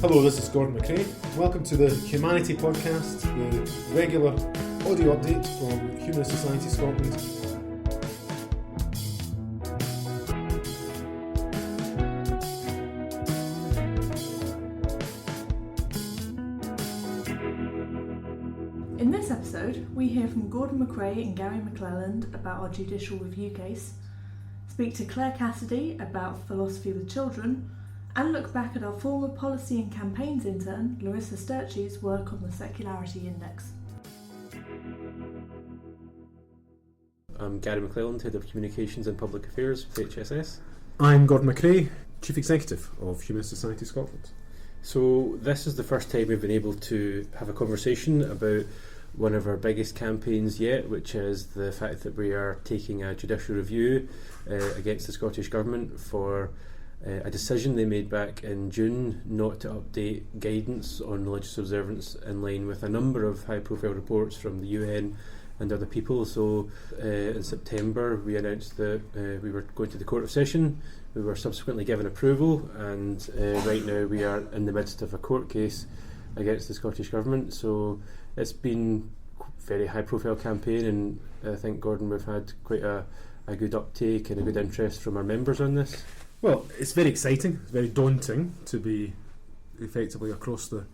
Hello, this is Gordon MacRae. Welcome to the Humanitie Podcast, the regular audio update from Humanist Society Scotland. In this episode, we hear from Gordon MacRae and Gary McLelland about our judicial review case, speak to Claire Cassidy about philosophy with children, and look back at our former Policy and Campaigns Intern, Larissa Sterchi's work on the Secularity Index. I'm Gary McLelland, Head of Communications and Public Affairs with HSS. I'm Gordon MacRae, Chief Executive of Humanist Society Scotland. So this is the first time we've been able to have a conversation about one of our biggest campaigns yet, which is the fact that we are taking a judicial review against the Scottish Government for a decision they made back in June not to update guidance on religious observance in line with a number of high-profile reports from the UN and other people. So in September we announced that we were going to the Court of Session. We were subsequently given approval, and right now we are in the midst of a court case against the Scottish Government. So it's been a very high-profile campaign, and I think, Gordon, we've had quite a good uptake and a good interest from our members on this. Well, it's very exciting, it's very daunting to be effectively across the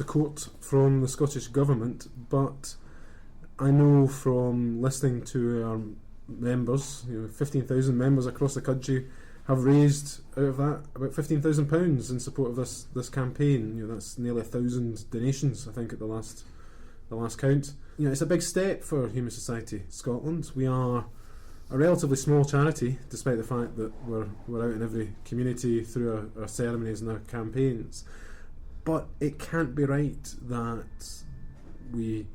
court from the Scottish Government, but I know from listening to our members, 15,000 members across the country have raised out of that about £15,000 in support of this campaign. That's nearly 1,000 donations, I think, at the last count. It's a big step for Humanist Society Scotland. We are a relatively small charity, despite the fact that we're out in every community through our ceremonies and our campaigns. But it can't be right that we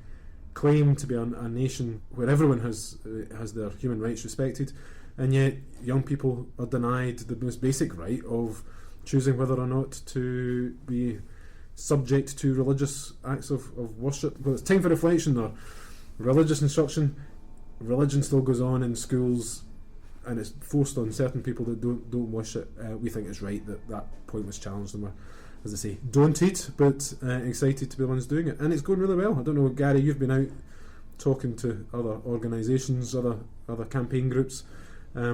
claim to be a nation where everyone has their human rights respected, and yet young people are denied the most basic right of choosing whether or not to be subject to religious acts of worship. Well, it's time for reflection or religious instruction. Religion still goes on in schools, and it's forced on certain people that don't wish it. We think it's right that point was challenged, and we're, as I say, daunted but excited to be the ones doing it, and it's going really well. I don't know, Gary, you've been out talking to other organisations, other campaign groups. I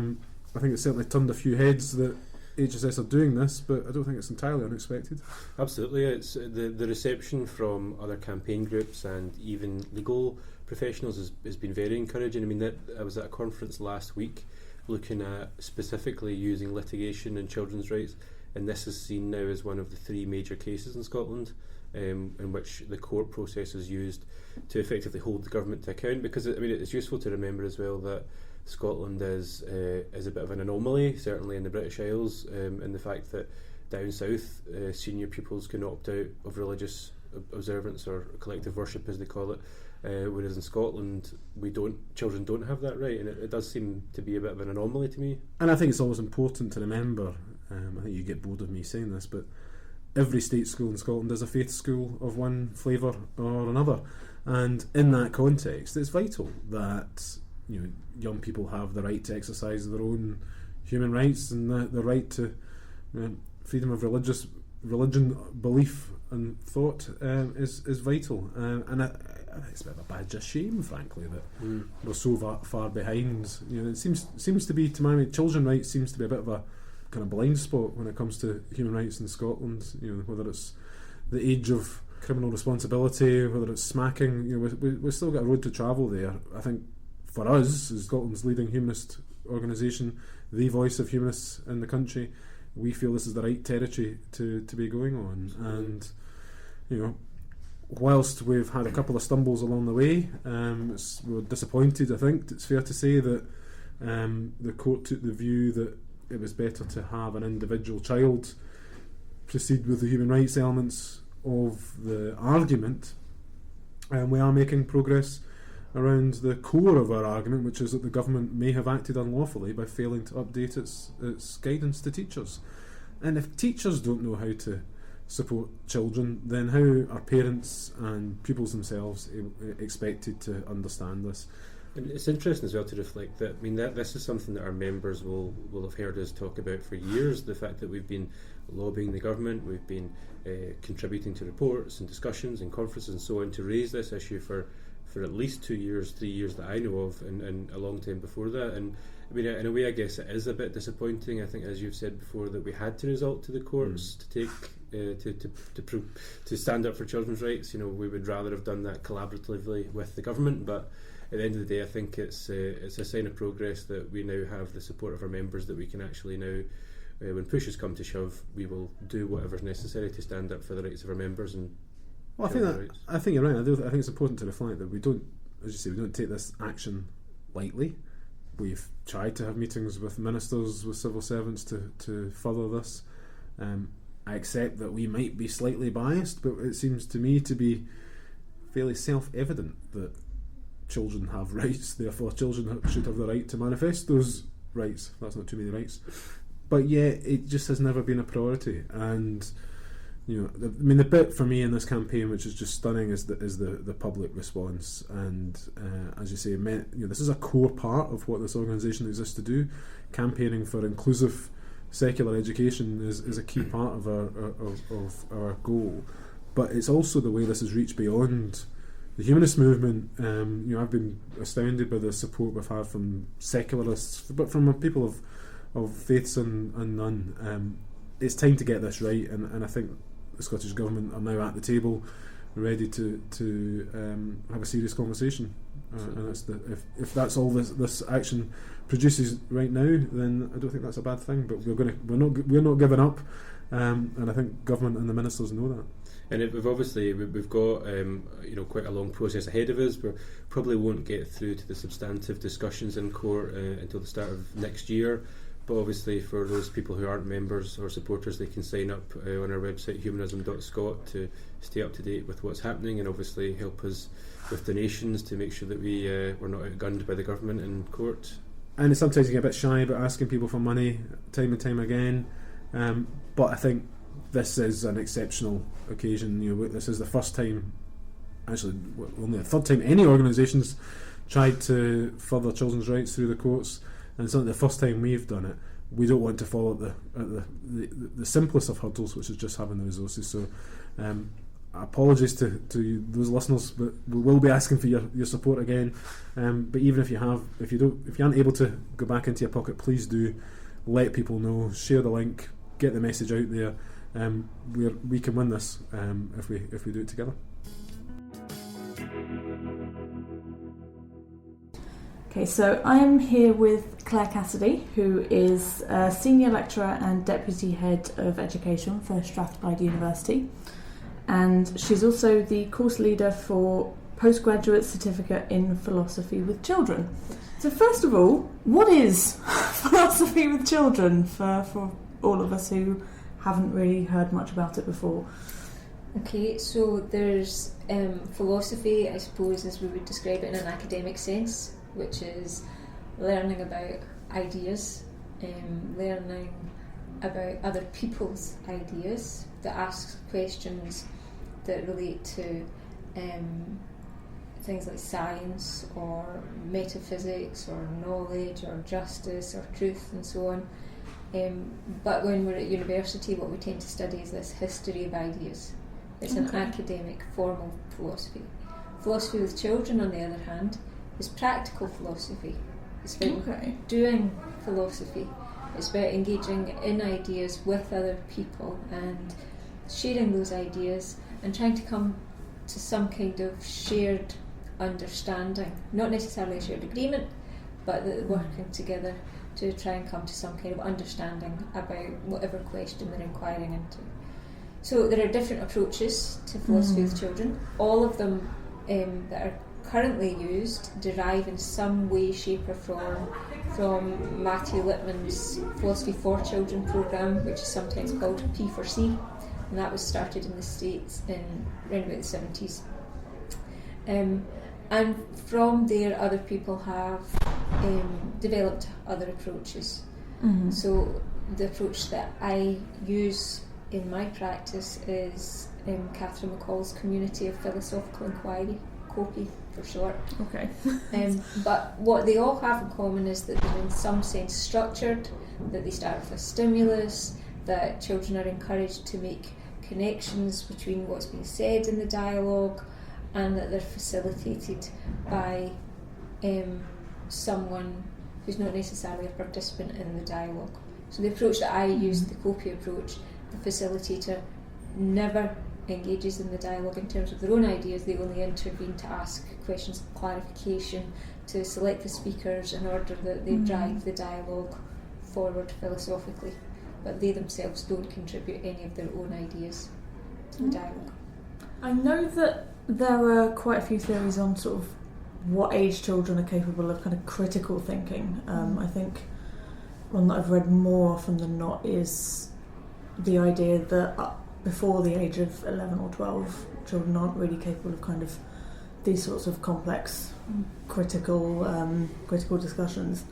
think it's certainly turned a few heads that HSS are doing this, but I don't think it's entirely unexpected. Absolutely, it's the reception from other campaign groups and even legal professionals has been very encouraging. I mean, I was at a conference last week looking at specifically using litigation and children's rights, and this is seen now as one of the three major cases in Scotland in which the court process is used to effectively hold the government to account, because it's useful to remember as well that Scotland is a bit of an anomaly, certainly in the British Isles, in the fact that down south senior pupils can opt out of religious observance or collective worship, as they call it, whereas in Scotland children don't have that right, and it does seem to be a bit of an anomaly to me. And I think it's always important to remember, I think you get bored of me saying this, but every state school in Scotland is a faith school of one flavour or another, and in that context it's vital that young people have the right to exercise their own human rights, and the right to freedom of religion, belief and thought is vital, and it's a bit of a badge of shame, frankly, that we're so far behind. It seems to be, to my mind, children's rights seems to be a bit of a kind of blind spot when it comes to human rights in Scotland. Whether it's the age of criminal responsibility, whether it's smacking, we've still got a road to travel there. I think for us, as Scotland's leading humanist organisation, the voice of humanists in the country, we feel this is the right territory to be going on. And whilst we've had a couple of stumbles along the way, we're disappointed. I think it's fair to say that the court took the view that it was better to have an individual child proceed with the human rights elements of the argument, and we are making progress around the core of our argument, which is that the government may have acted unlawfully by failing to update its guidance to teachers. And if teachers don't know how to support children, then how are parents and pupils themselves expected to understand this? And it's interesting as well to reflect that. I mean, that this is something that our members will have heard us talk about for years. The fact that we've been lobbying the government, we've been contributing to reports and discussions and conferences and so on to raise this issue for at least 2 years, 3 years that I know of, and a long time before that. And I mean, in a way, I guess it is a bit disappointing. I think, as you've said before, that we had to resort to the courts to take to stand up for children's rights. You know, we would rather have done that collaboratively with the government, but at the end of the day, I think it's a sign of progress that we now have the support of our members, that we can actually now, when push has come to shove, we will do whatever's necessary to stand up for the rights of our members. And well, I think you're right. I think it's important to reflect that we don't, as you say, we don't take this action lightly. We've tried to have meetings with ministers, with civil servants to further this. I accept that we might be slightly biased, but it seems to me to be fairly self-evident that children have rights, therefore children should have the right to manifest those rights. That's not too many rights. But yeah, it just has never been a priority. And you know, the bit for me in this campaign which is just stunning is the public response. And as you say, this is a core part of what this organisation exists to do. Campaigning for inclusive secular education is a key part of our goal. But it's also the way this has reached beyond the humanist movement. I've been astounded by the support we've had from secularists, but from people of faiths and none. It's time to get this right, and I think the Scottish Government are now at the table, ready to have a serious conversation. And that's if that's all this action produces right now, then I don't think that's a bad thing. But we're not giving up, and I think government and the ministers know that. And we've got quite a long process ahead of us. We probably won't get through to the substantive discussions in court until the start of next year. But obviously, for those people who aren't members or supporters, they can sign up on our website humanism.scot to stay up to date with what's happening, and obviously help us with donations to make sure that we're not outgunned by the government in court. And sometimes you get a bit shy about asking people for money time and time again, but I think this is an exceptional occasion. This is the first time, actually only the third time, any organisation's tried to further children's rights through the courts, and it's not the first time we've done it. We don't want to fall at the simplest of hurdles, which is just having the resources. So apologies to those listeners, but we will be asking for your support again. But even if you aren't able to go back into your pocket, please do let people know, share the link, get the message out there. We can win this if we do it together. Okay, so I'm here with Claire Cassidy, who is a Senior Lecturer and Deputy Head of Education for Strathclyde University, and she's also the course leader for Postgraduate Certificate in Philosophy with Children. So first of all, what is philosophy with children for all of us who haven't really heard much about it before? Okay, so there's philosophy, I suppose, as we would describe it in an academic sense, which is learning about ideas, learning about other people's ideas, that asks questions that relate to things like science or metaphysics or knowledge or justice or truth and so on. But when we're at university, what we tend to study is this history of ideas. It's an academic, formal philosophy. Philosophy with children, on the other hand, is practical philosophy. It's about doing philosophy. It's about engaging in ideas with other people and sharing those ideas and trying to come to some kind of shared understanding. Not necessarily a shared agreement, but working together to try and come to some kind of understanding about whatever question they're inquiring into. So there are different approaches to philosophy with children. All of them that are currently used derive in some way, shape or form from Matthew Lipman's Philosophy for Children programme, which is sometimes called P4C, and that was started in the States in around about the 70s. And from there other people have developed other approaches. So the approach that I use in my practice is Catherine McCall's Community of Philosophical Inquiry. COPE for short. Okay. But what they all have in common is that they're in some sense structured, that they start with a stimulus, that children are encouraged to make connections between what's being said in the dialogue, and that they're facilitated by someone who's not necessarily a participant in the dialogue. So the approach that I use, the COPE approach, the facilitator never engages in the dialogue in terms of their own ideas. They only intervene to ask questions of clarification, to select the speakers in order that they drive the dialogue forward philosophically, but they themselves don't contribute any of their own ideas to the dialogue. I know that there are quite a few theories on sort of what age children are capable of kind of critical thinking. I think one that I've read more often than not is the idea that before the age of 11 or 12, children aren't really capable of kind of these sorts of complex, critical discussions.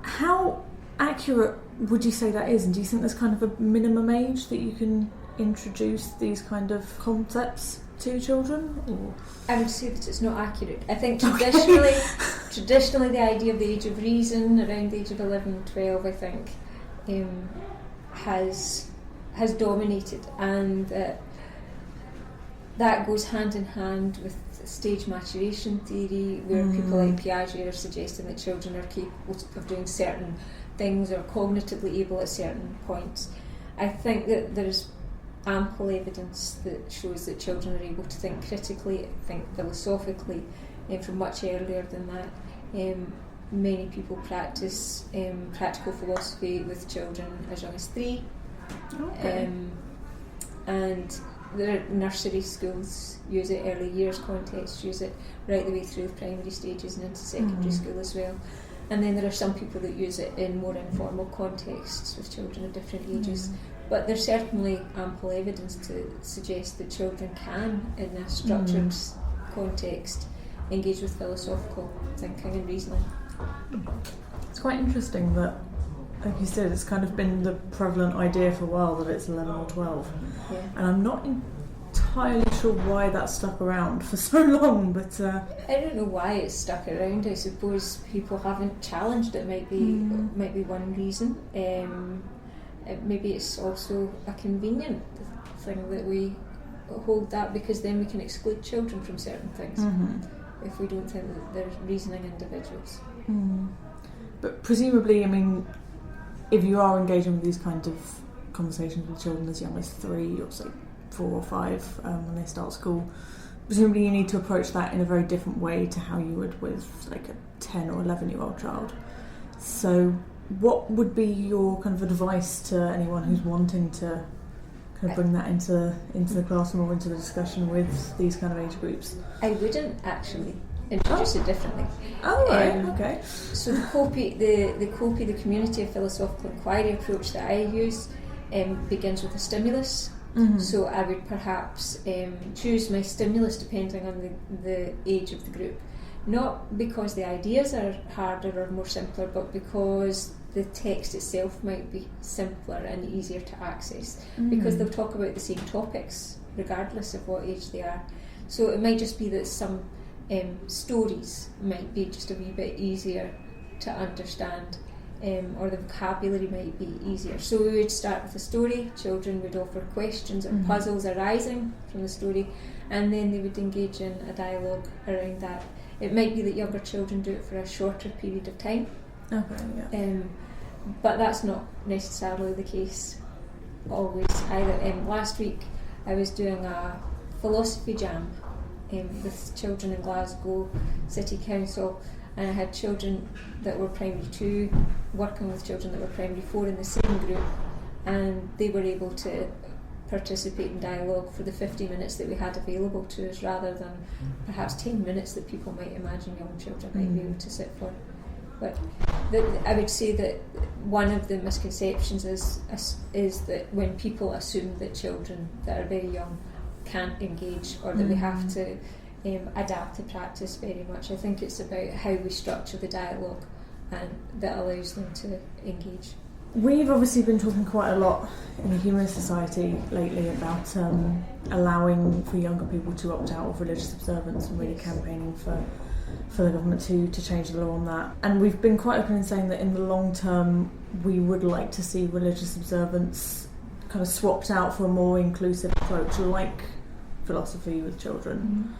How accurate would you say that is? And do you think there's kind of a minimum age that you can introduce these kind of concepts to children? Or? I would say that it's not accurate. I think traditionally the idea of the age of reason around the age of 11 or 12, I think, has dominated, and that goes hand in hand with stage maturation theory, where people like Piaget are suggesting that children are capable of doing certain things or cognitively able at certain points. I think that there's ample evidence that shows that children are able to think critically, think philosophically, from much earlier than that. Many people practice practical philosophy with children as young as 3. Okay. And the nursery schools use it, early years contexts use it, right the way through primary stages and into secondary school as well. And then there are some people that use it in more informal contexts with children of different ages. But there's certainly ample evidence to suggest that children can, in a structured context, engage with philosophical thinking and reasoning. It's quite interesting that, like you said, it's kind of been the prevalent idea for a while that it's 11 or 12. Yeah. And I'm not entirely sure why that stuck around for so long, but... I don't know why it's stuck around. I suppose people haven't challenged it, might be one reason. Maybe it's also a convenient thing that we hold that, because then we can exclude children from certain things if we don't think that they're reasoning individuals. But presumably, I mean, if you are engaging with these kind of conversations with children as young as 3 or say 4 or 5 when they start school, presumably you need to approach that in a very different way to how you would with like a 10 or 11-year-old child. So what would be your kind of advice to anyone who's wanting to kind of bring that into the classroom or into the discussion with these kind of age groups? I wouldn't actually introduce it differently. Oh, right, okay. So the COPE, the Community of Philosophical Inquiry approach that I use begins with a stimulus. So I would perhaps choose my stimulus depending on the age of the group. Not because the ideas are harder or more simpler, but because the text itself might be simpler and easier to access, because they'll talk about the same topics regardless of what age they are. So it might just be that some stories might be just a wee bit easier to understand, or the vocabulary might be easier. So we would start with a story, children would offer questions or puzzles arising from the story, and then they would engage in a dialogue around that. It might be that younger children do it for a shorter period of time. Okay, yeah. But that's not necessarily the case always either. Last week I was doing a philosophy jam with children in Glasgow City Council, and I had children that were primary 2 working with children that were primary 4 in the same group, and they were able to participate in dialogue for the 50 minutes that we had available to us, rather than perhaps 10 minutes that people might imagine young children might be able to sit for. But I would say that one of the misconceptions is that when people assume that children that are very young can't engage, or that we have to adapt the practice very much. I think it's about how we structure the dialogue and that allows them to engage. We've obviously been talking quite a lot in the Humanist Society lately about allowing for younger people to opt out of religious observance and really campaigning for the government to change the law on that. And we've been quite open in saying that in the long term we would like to see religious observance kind of swapped out for a more inclusive approach like philosophy with children.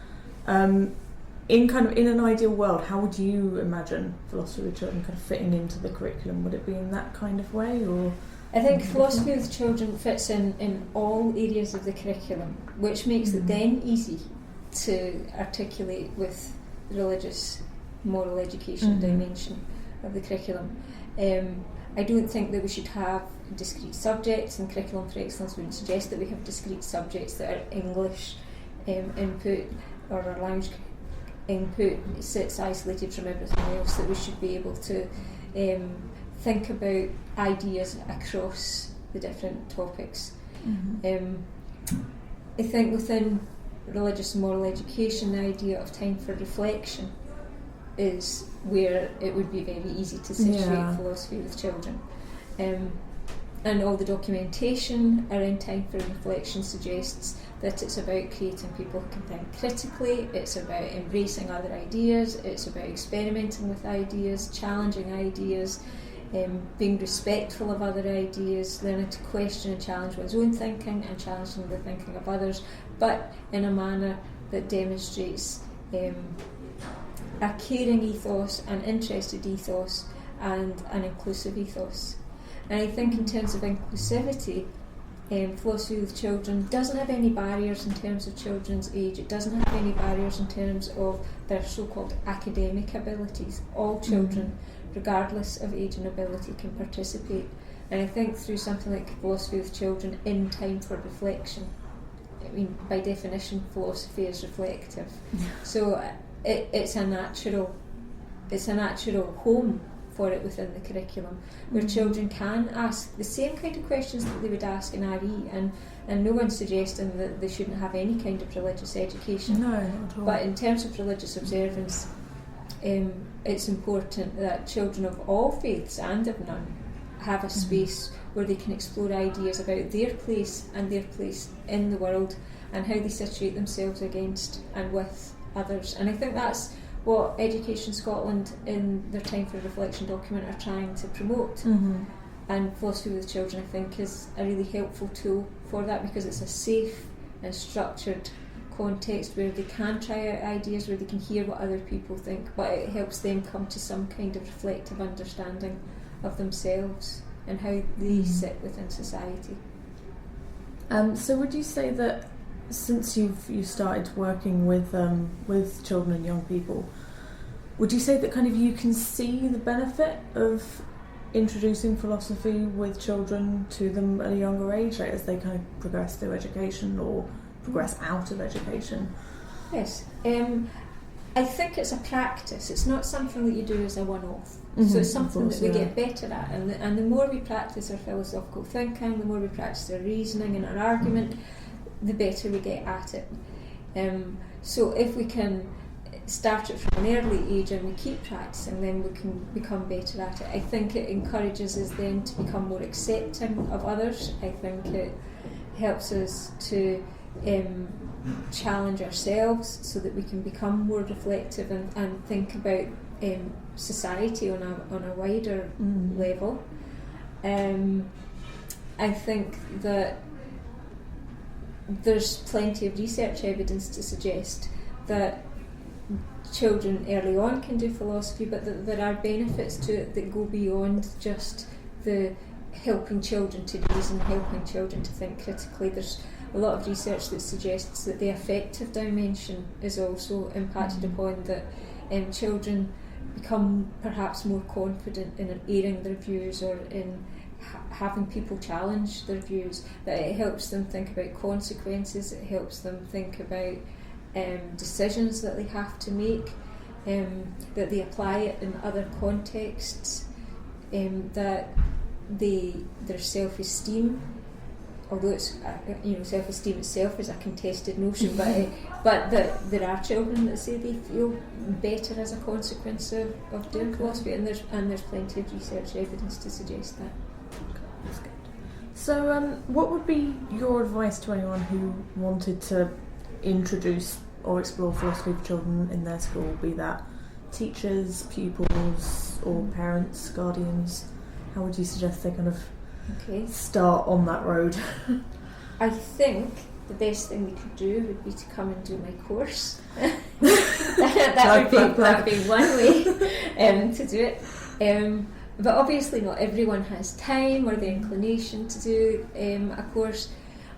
In an ideal world, how would you imagine philosophy with children kind of fitting into the curriculum? Would it be in that kind of way, or? I think philosophy with children fits in all areas of the curriculum, which makes it then easy to articulate with the religious moral education dimension of the curriculum. I don't think that we should have discrete subjects, and Curriculum for Excellence wouldn't suggest that we have discrete subjects that are English input or our language input sits isolated from everything else, that we should be able to think about ideas across the different topics. I think within religious and moral education, the idea of time for reflection is where it would be very easy to situate philosophy with children. And all the documentation around time for reflection suggests that it's about creating people who can think critically, it's about embracing other ideas, it's about experimenting with ideas, challenging ideas, being respectful of other ideas, learning to question and challenge one's own thinking and challenging the thinking of others, but in a manner that demonstrates a caring ethos, an interested ethos, and an inclusive ethos. And I think in terms of inclusivity, philosophy with children doesn't have any barriers in terms of children's age. It doesn't have any barriers in terms of their so-called academic abilities. All children, regardless of age and ability, can participate. And I think through something like philosophy with children in time for reflection, I mean, by definition, philosophy is reflective. So it's a natural home for it within the curriculum, where children can ask the same kind of questions that they would ask in RE, and no one's suggesting that they shouldn't have any kind of religious education. No, not at all. But in terms of religious observance, it's important that children of all faiths and of none have a space where they can explore ideas about their place and their place in the world and how they situate themselves against and with others. And I think that's what Education Scotland in their Time for Reflection document are trying to promote. And philosophy with children, I think, is a really helpful tool for that, because it's a safe and structured context where they can try out ideas, where they can hear what other people think, but it helps them come to some kind of reflective understanding of themselves and how they sit within society. So would you say that since you started working with children and young people, would you say that kind of you can see the benefit of introducing philosophy with children to them at a younger age, like as they kind of progress through education or progress out of education? Yes. I think it's a practice. It's not something that you do as a one-off. So it's something that we get better at, and the more we practice our philosophical thinking, the more we practice our reasoning and our argument, the better we get at it. So if we can start it from an early age and we keep practicing, then we can become better at it. I think it encourages us then to become more accepting of others. I think it helps us to challenge ourselves so that we can become more reflective and think about society on a wider level. I think that there's plenty of research evidence to suggest that children early on can do philosophy, but that there are benefits to it that go beyond just the helping children to reason, helping children to think critically. There's a lot of research that suggests that the affective dimension is also impacted upon, that children become perhaps more confident in airing their views or in having people challenge their views, that it helps them think about consequences, it helps them think about decisions that they have to make, that they apply it in other contexts, that their self-esteem, although it's self-esteem itself is a contested notion, but that there are children that say they feel better as a consequence of doing philosophy, and there's plenty of research evidence to suggest that. So what would be your advice to anyone who wanted to introduce or explore philosophy for children in their school, be that teachers, pupils or parents, guardians? How would you suggest they kind of start on that road? I think the best thing we could do would be to come and do my course. that would be one way to do it. But obviously not everyone has time or the inclination to do a course.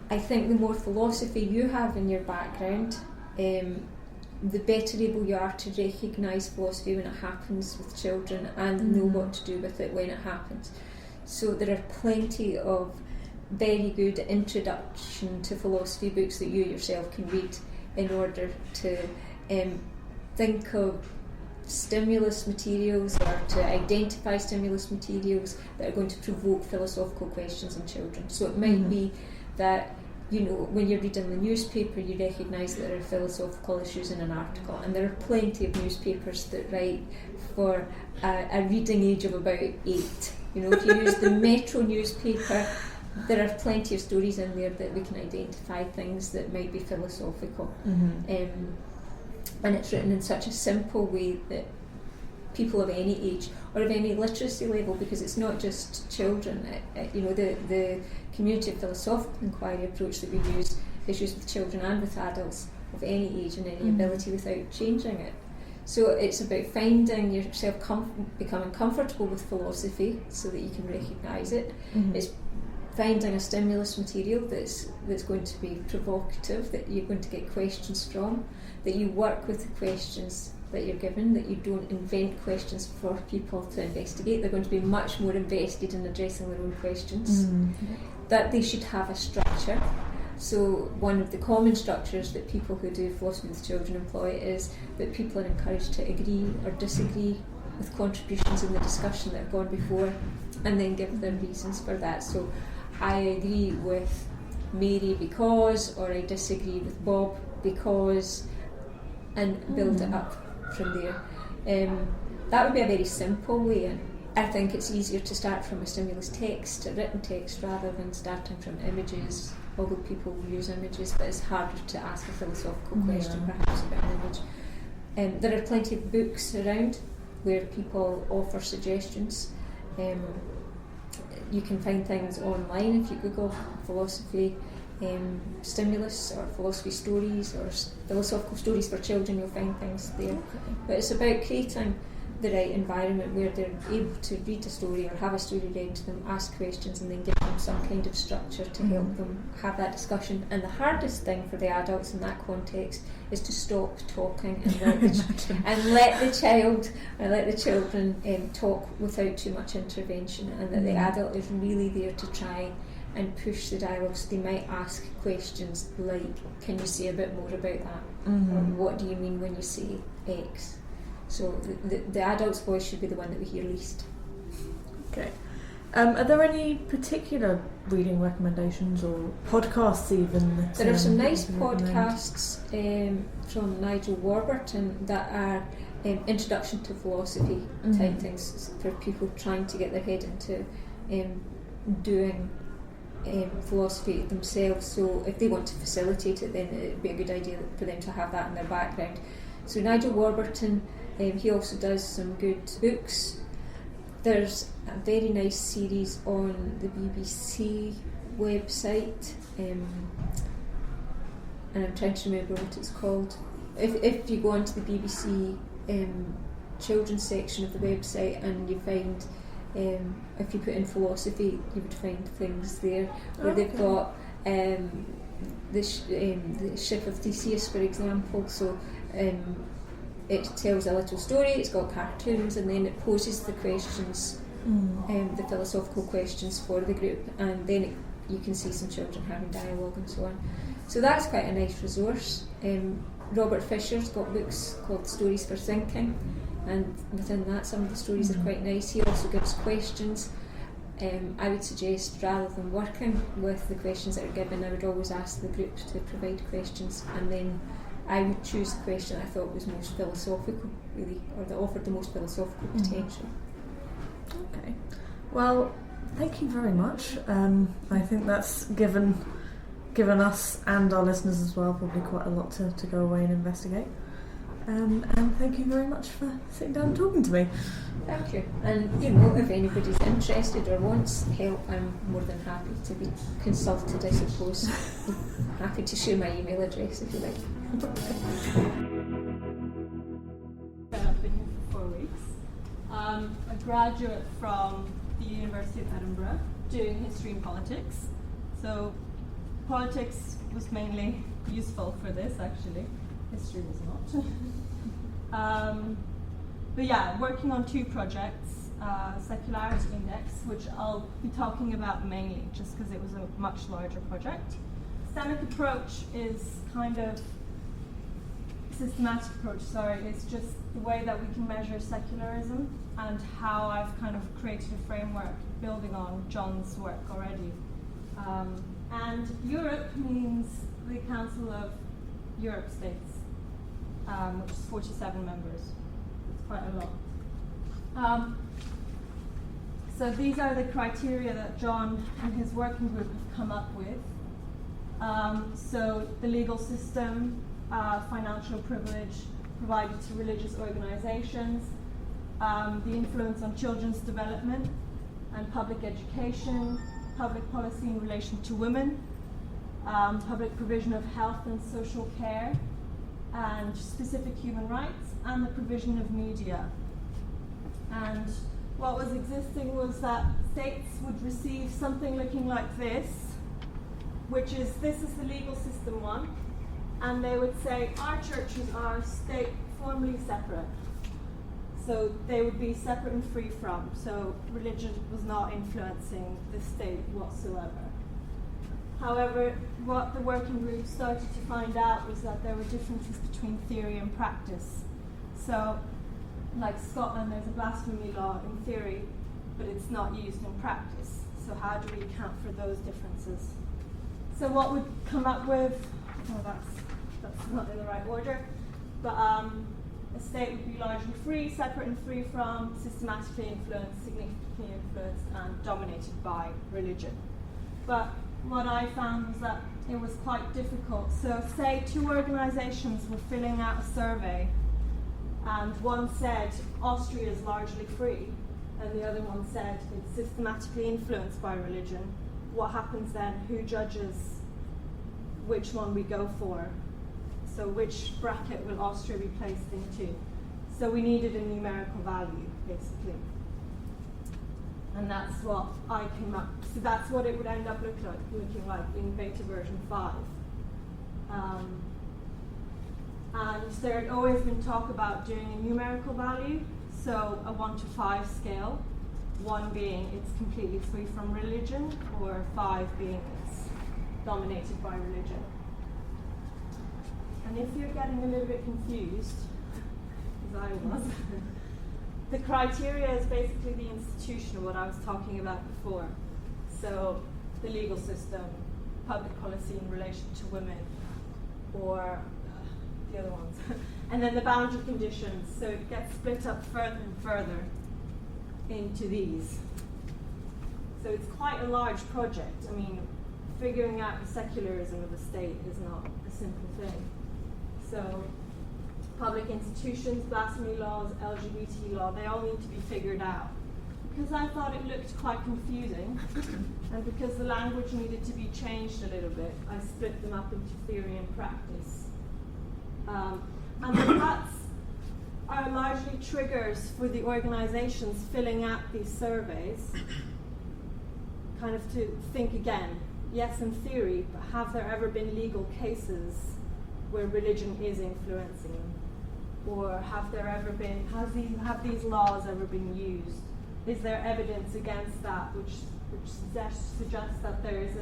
I think the more philosophy you have in your background, the better able you are to recognise philosophy when it happens with children and know what to do with it when it happens. So there are plenty of very good introduction to philosophy books that you yourself can read in order to think of stimulus materials or to identify stimulus materials that are going to provoke philosophical questions in children. So it might be that, you know, when you're reading the newspaper, you recognise that there are philosophical issues in an article, and there are plenty of newspapers that write for a reading age of about 8. You know, if you use the Metro newspaper, there are plenty of stories in there that we can identify things that might be philosophical. And it's written in such a simple way that people of any age or of any literacy level, because it's not just children, you know, the community of philosophical inquiry approach that we use is used with children and with adults of any age and any ability without changing it. So it's about finding yourself becoming comfortable with philosophy so that you can recognise it. It's finding a stimulus material that's going to be provocative, that you're going to get questions from, that you work with the questions that you're given, that you don't invent questions for people to investigate. They're going to be much more invested in addressing their own questions. That they should have a structure. So one of the common structures that people who do philosophy with children employ is that people are encouraged to agree or disagree with contributions in the discussion that have gone before, and then give their reasons for that. So I agree with Mary because, or I disagree with Bob because, and build it up from there. That would be a very simple way, and I think it's easier to start from a stimulus text, a written text, rather than starting from images, although people will use images, but it's harder to ask a philosophical question perhaps about an image. There are plenty of books around where people offer suggestions. You can find things online if you Google philosophy stimulus or philosophy stories or philosophical stories for children, you'll find things there. But it's about creating the right environment where they're able to read a story or have a story read to them, ask questions, and then give them some kind of structure to help them have that discussion. And the hardest thing for the adults in that context is to stop talking and let the children talk without too much intervention, and that the adult is really there to try and push the dialogue. So they might ask questions like, can you say a bit more about that? Or what do you mean when you say X? So the adult's voice should be the one that we hear least. Okay. Are there any particular reading recommendations or podcasts even? There are some nice podcasts from Nigel Warburton that are introduction to philosophy type things for people trying to get their head into doing philosophy themselves. So if they want to facilitate it, then it would be a good idea for them to have that in their background. So Nigel Warburton, he also does some good books. There's a very nice series on the BBC website, and I'm trying to remember what it's called. If you go onto the BBC children's section of the website and you find, if you put in philosophy, you would find things there where they've got the ship of Theseus, for example. So it tells a little story, it's got cartoons, and then it poses the questions, the philosophical questions for the group, and then you can see some children having dialogue and so on. So that's quite a nice resource. Robert Fisher's got books called Stories for Thinking, and within that some of the stories are quite nice. He also gives questions. I would suggest, rather than working with the questions that are given, I would always ask the group to provide questions, and then I would choose the question I thought was most philosophical, really, or that offered the most philosophical potential. Okay. Well, Thank you very much. I think that's given us and our listeners as well probably quite a lot to go away and investigate. And thank you very much for sitting down and talking to me. Thank you. And if anybody's interested or wants help, I'm more than happy to be consulted, I suppose. Happy to share my email address if you like. I've been here for 4 weeks. A graduate from the University of Edinburgh doing history and politics. So politics was mainly useful for this, actually. History was not. But yeah, working on 2 projects, Secularity Index, which I'll be talking about mainly just because it was a much larger project. Systematic approach is it's just the way that we can measure secularism and how I've kind of created a framework building on John's work already. And Europe means the Council of Europe States, which is 47 members. It's quite a lot. So these are the criteria that John and his working group have come up with. So the legal system, financial privilege provided to religious organizations, the influence on children's development and public education, public policy in relation to women, public provision of health and social care, and specific human rights, and the provision of media. And what was existing was that states would receive something looking like this, which is, this is the legal system one, and they would say, our churches are state formally separate. So they would be separate and free from, so religion was not influencing the state whatsoever. However, what the working group started to find out was that there were differences between theory and practice. So, like Scotland, there's a blasphemy law in theory, but it's not used in practice. So how do we account for those differences? So what we'd come up with, that's not in the right order, but a state would be largely free, separate and free from, systematically influenced, significantly influenced, and dominated by religion. But what I found was that it was quite difficult. So say 2 organizations were filling out a survey, and one said Austria is largely free, and the other one said it's systematically influenced by religion. What happens then? Who judges which one we go for? So which bracket will Austria be placed into? So we needed a numerical value, basically. And that's what I came up, so that's what it would end up looking like in beta version 5. And there had always been talk about doing a numerical value, so a 1 to 5 scale, 1 being it's completely free from religion, or 5 being it's dominated by religion. And if you're getting a little bit confused, as I was, the criteria is basically the institution of what I was talking about before. So the legal system, public policy in relation to women, or the other ones. And then the boundary conditions, so it gets split up further and further into these. So it's quite a large project. I mean, figuring out the secularism of a state is not a simple thing. So public institutions, blasphemy laws, LGBT law, they all need to be figured out. Because I thought it looked quite confusing, and because the language needed to be changed a little bit, I split them up into theory and practice. And the cuts are largely triggers for the organizations filling out these surveys, kind of to think again, yes, in theory, but have there ever been legal cases where religion is influencing? Or have there ever been, have these laws ever been used? Is there evidence against that which suggests that there is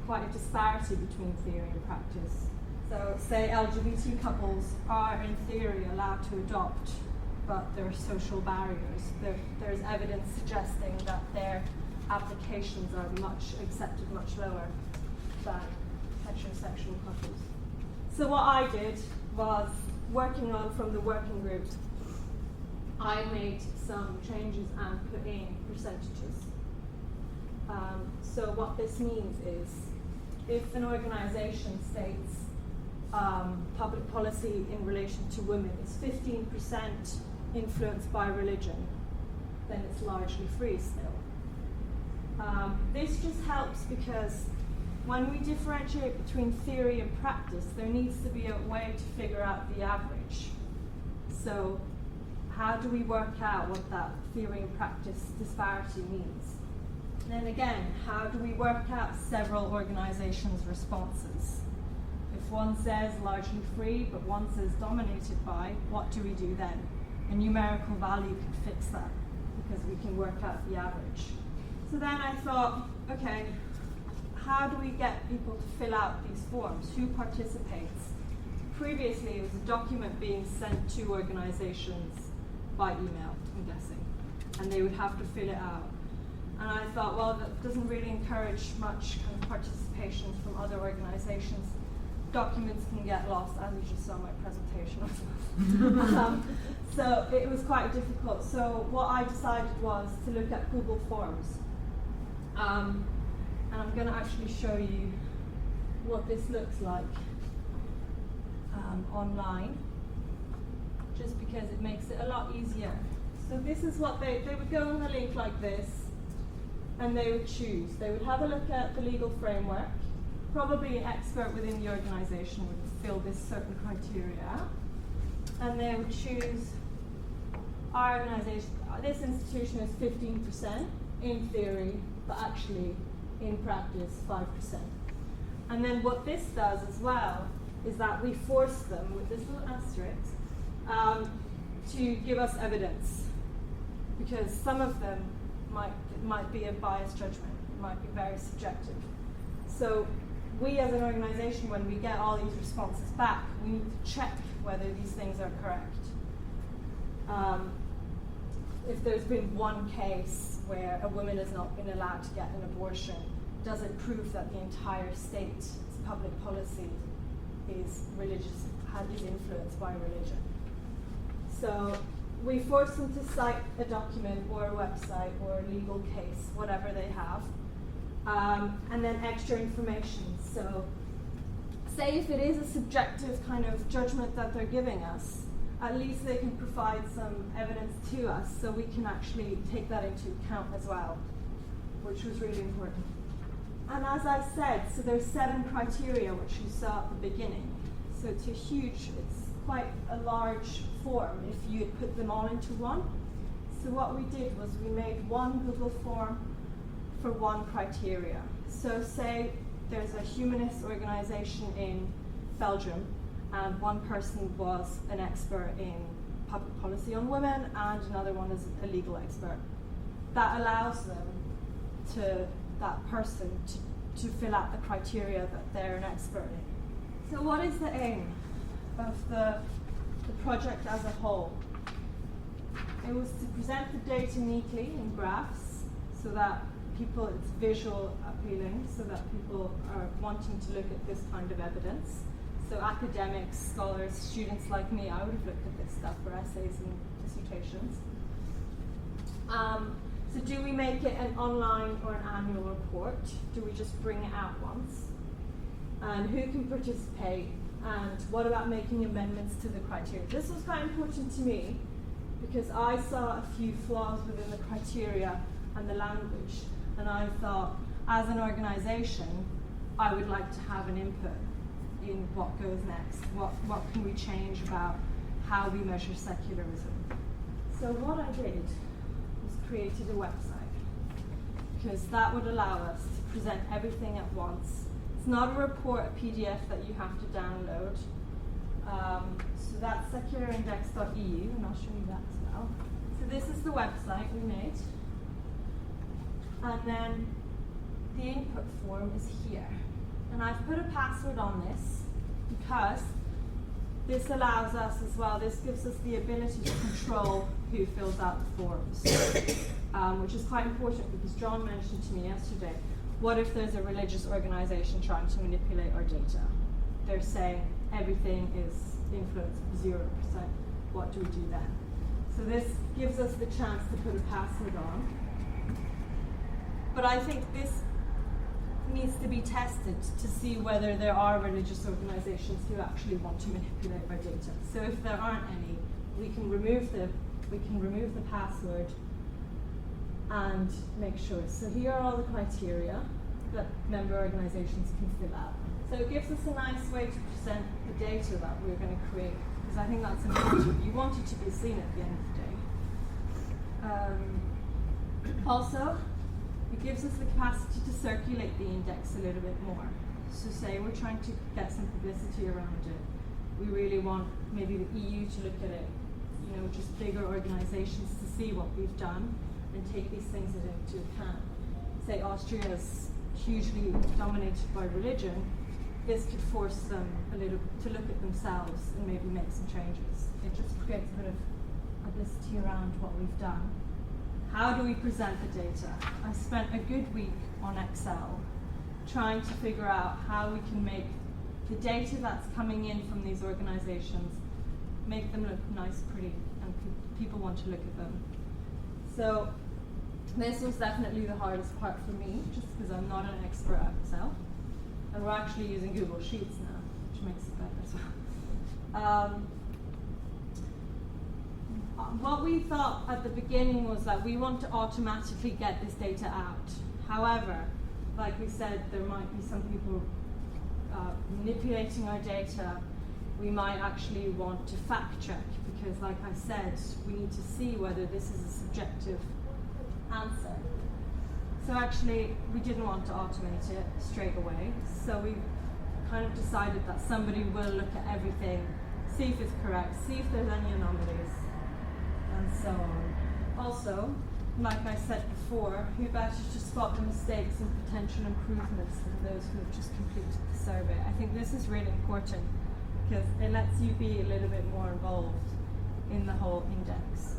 quite a disparity between theory and practice? So say LGBT couples are in theory allowed to adopt, but there are social barriers. There's evidence suggesting that their applications are accepted much lower than heterosexual couples. So what I did was, working on from the working group, I made some changes and put in percentages. So what this means is, if an organisation states public policy in relation to women is 15% influenced by religion, then it's largely free still. This just helps because when we differentiate between theory and practice, there needs to be a way to figure out the average. So how do we work out what that theory and practice disparity means? And then again, how do we work out several organisations' responses? If one says largely free, but one says dominated by, what do we do then? A numerical value can fix that, because we can work out the average. So then I thought, okay, how do we get people to fill out these forms? Who participates? Previously, it was a document being sent to organisations by email, I'm guessing, and they would have to fill it out. And I thought, well, that doesn't really encourage much kind of participation from other organisations. Documents can get lost, as you just saw my presentation. So it was quite difficult. So what I decided was to look at Google Forms. And I'm going to actually show you what this looks like online, just because it makes it a lot easier. So this is what they would go on a link like this, and they would choose. They would have a look at the legal framework. Probably an expert within the organisation would fill this certain criteria, and they would choose our organisation. This institution is 15% in theory, but actually in practice 5%. And then what this does as well is that we force them with this little asterisk to give us evidence, because some of them might be a biased judgment, it might be very subjective. So we as an organisation, when we get all these responses back, we need to check whether these things are correct. If there's been one case where a woman has not been allowed to get an abortion, does it prove that the entire state's public policy is religious, is influenced by religion? So we force them to cite a document or a website or a legal case, whatever they have. And then extra information. So say if it is a subjective kind of judgment that they're giving us, at least they can provide some evidence to us so we can actually take that into account as well, which was really important. And as I said, so there's 7 criteria which you saw at the beginning. So it's quite a large form if you put them all into one. So what we did was we made one Google form for one criteria. So say there's a humanist organisation in Belgium, and one person was an expert in public policy on women and another one is a legal expert. That allows that person to fill out the criteria that they're an expert in. So what is the aim of the project as a whole? It was to present the data neatly in graphs so that it's visual appealing, so that people are wanting to look at this kind of evidence. So academics, scholars, students like me, I would have looked at this stuff for essays and dissertations. So do we make it an online or an annual report? Do we just bring it out once? And who can participate? And what about making amendments to the criteria? This was quite important to me because I saw a few flaws within the criteria and the language. And I thought, as an organisation, I would like to have an input in what goes next. What can we change about how we measure secularism? So what I did was created a website, because that would allow us to present everything at once. It's not a report, a PDF that you have to download. So that's secularindex.eu, and I'll show you that as well. So this is the website we made. And then the input form is here. And I've put a password on this because this allows us as well, this gives us the ability to control who fills out the forms, which is quite important because John mentioned to me yesterday, what if there's a religious organisation trying to manipulate our data? They're saying everything is influenced 0%. What do we do then? So this gives us the chance to put a password on. But I think this needs to be tested to see whether there are religious organisations who actually want to manipulate our data. So if there aren't any, we can remove the password and make sure. So here are all the criteria that member organisations can fill out. So it gives us a nice way to present the data that we're going to create, because I think that's important. You want it to be seen at the end of the day. Also, it gives us the capacity to circulate the index a little bit more. So say we're trying to get some publicity around it. We really want maybe the EU to look at it, just bigger organisations to see what we've done and take these things into account. Say Austria is hugely dominated by religion, this could force them a little to look at themselves and maybe make some changes. It just creates a bit of publicity around what we've done. How do we present the data? I spent a good week on Excel trying to figure out how we can make the data that's coming in from these organizations, make them look nice, pretty, and people want to look at them. So this was definitely the hardest part for me, just because I'm not an expert at Excel. And we're actually using Google Sheets now, which makes it better as well. What we thought at the beginning was that we want to automatically get this data out. However, like we said, there might be some people manipulating our data. We might actually want to fact check, because like I said, we need to see whether this is a subjective answer. So actually, we didn't want to automate it straight away. So we kind of decided that somebody will look at everything, see if it's correct, see if there's any anomalies, and so on. Also, like I said before, who better to spot the mistakes and potential improvements than those who have just completed the survey? I think this is really important, because it lets you be a little bit more involved in the whole index.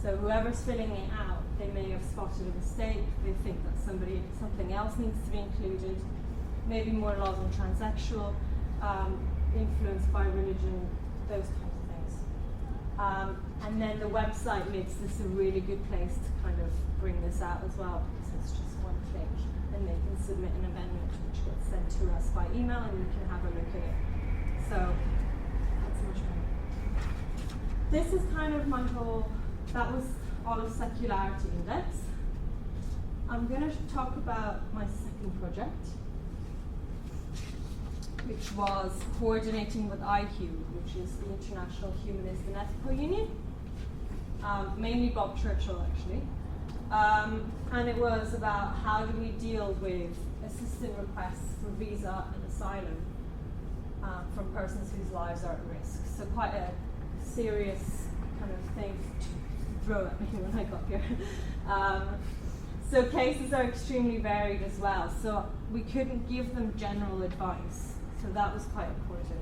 So whoever's filling it out, they may have spotted a mistake, they think that something else needs to be included, maybe more laws on transactional, influenced by religion, those kinds of things. And then the website makes this a really good place to kind of bring this out as well, because it's just one click, and they can submit an amendment which gets sent to us by email, and we can have a look at it. So that's much better. This is kind of that was all of Secularity Index. I'm going to talk about my second project, which was coordinating with IHU, which is the International Humanist and Ethical Union, mainly Bob Churchill actually. And it was about how do we deal with assistance requests for visa and asylum from persons whose lives are at risk. So quite a serious kind of thing to throw at me when I got here. So cases are extremely varied as well. So we couldn't give them general advice. So that was quite important.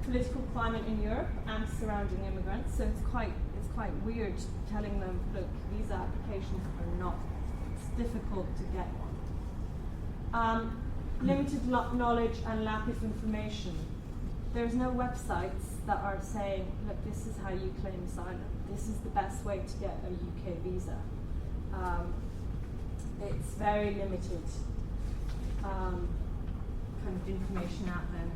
Political climate in Europe and surrounding immigrants. So it's quite weird telling them, look, visa applications are not. It's difficult to get one. Limited knowledge and lack of information. There's no websites that are saying, look, this is how you claim asylum. This is the best way to get a UK visa. It's very limited kind of information out there.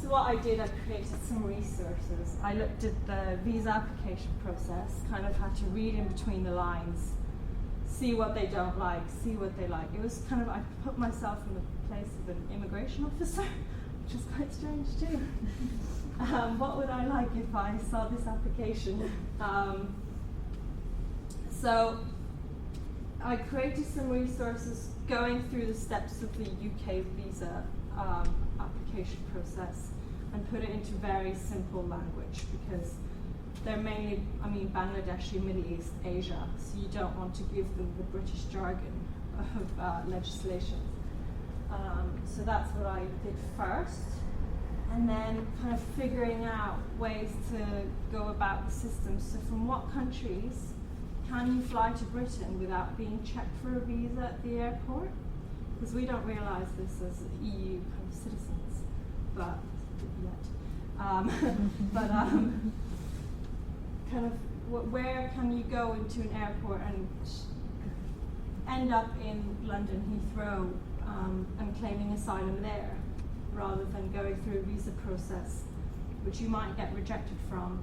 So what I did, I created some resources. I looked at the visa application process, kind of had to read in between the lines, see what they don't like, see what they like. It was kind of, I put myself in the place of an immigration officer, which was quite strange too. What would I like if I saw this application? So I created some resources going through the steps of the UK visa application process and put it into very simple language, because they're mainly, Bangladeshi, Middle East, Asia, so you don't want to give them the British jargon of legislation. So that's what I did first. And then kind of figuring out ways to go about the system. So from what countries can you fly to Britain without being checked for a visa at the airport? Because we don't realise this as EU kind of citizens, but yet. Kind of where can you go into an airport and end up in London Heathrow and claiming asylum there, rather than going through a visa process, which you might get rejected from,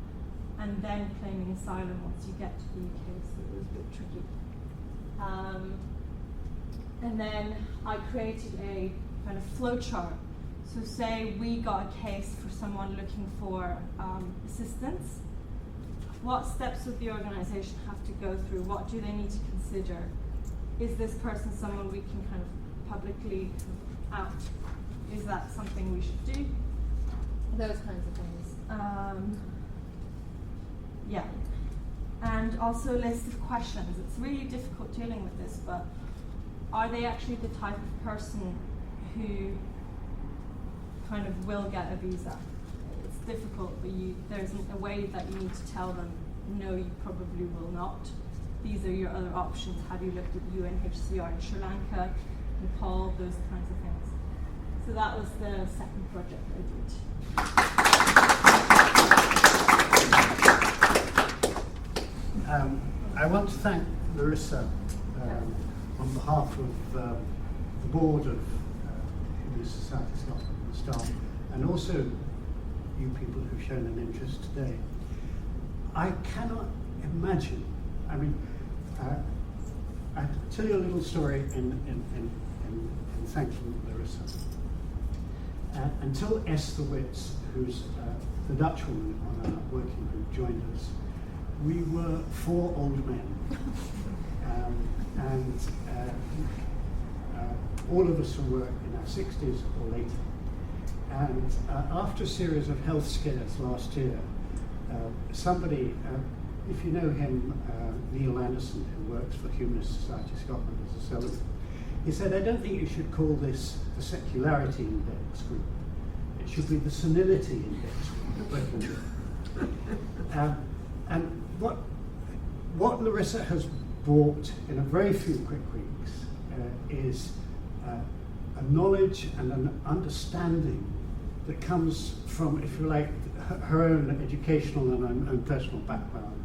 and then claiming asylum once you get to the UK, so it was a bit tricky. And then I created a kind of flowchart. So say we got a case for someone looking for assistance. What steps would the organisation have to go through? What do they need to consider? Is this person someone we can kind of publicly out? Is that something we should do? Those kinds of things. Yeah. And also a list of questions. It's really difficult dealing with this, but are they actually the type of person who kind of will get a visa? It's difficult, but there's a way that you need to tell them, no, you probably will not. These are your other options. Have you looked at UNHCR in Sri Lanka, Nepal, those kinds of things. So that was the second project I did. I want to thank Larissa on behalf of the board of Humanist Society Scotland, the staff, and also you people who've shown an interest today. I cannot imagine, I'll tell you a little story in thanking Larissa. Until Esther Witz, who's the Dutch woman on our working group, joined us, we were 4 old men. All of us were in our 60s or later. And after a series of health scares last year, somebody, if you know him, Neil Anderson, who works for Humanist Society Scotland as a celebrity, he said, I don't think you should call this the Secularity Index group. It should be the Senility Index group. And what Larissa has brought in a very few quick weeks is a knowledge and an understanding that comes from, if you like, her own educational and own personal background,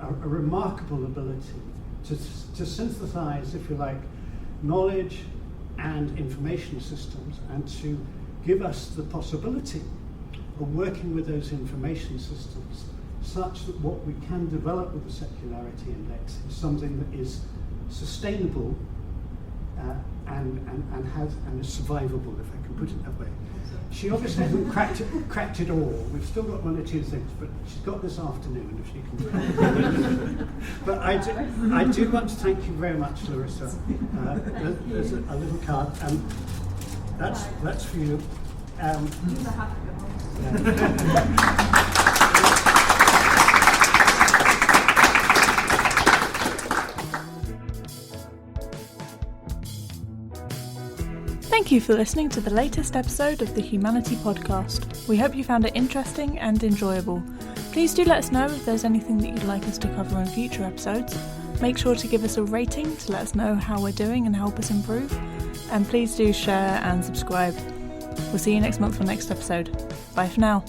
a remarkable ability to synthesize, if you like, knowledge and information systems, and to give us the possibility of working with those information systems such that what we can develop with the Secularity Index is something that is sustainable and is survivable, if I can put it that way. She obviously hasn't cracked it all. We've still got 1 or 2 things, but she's got this afternoon if she can. But I do want to thank you very much, Larissa. There's a little card, and that's for you. Thank you for listening to the latest episode of the Humanitie Podcast. We hope you found it interesting and enjoyable. Please do let us know if there's anything that you'd like us to cover in future episodes. Make sure to give us a rating to let us know how we're doing and help us improve. And please do share and subscribe. We'll see you next month for the next episode. Bye for now.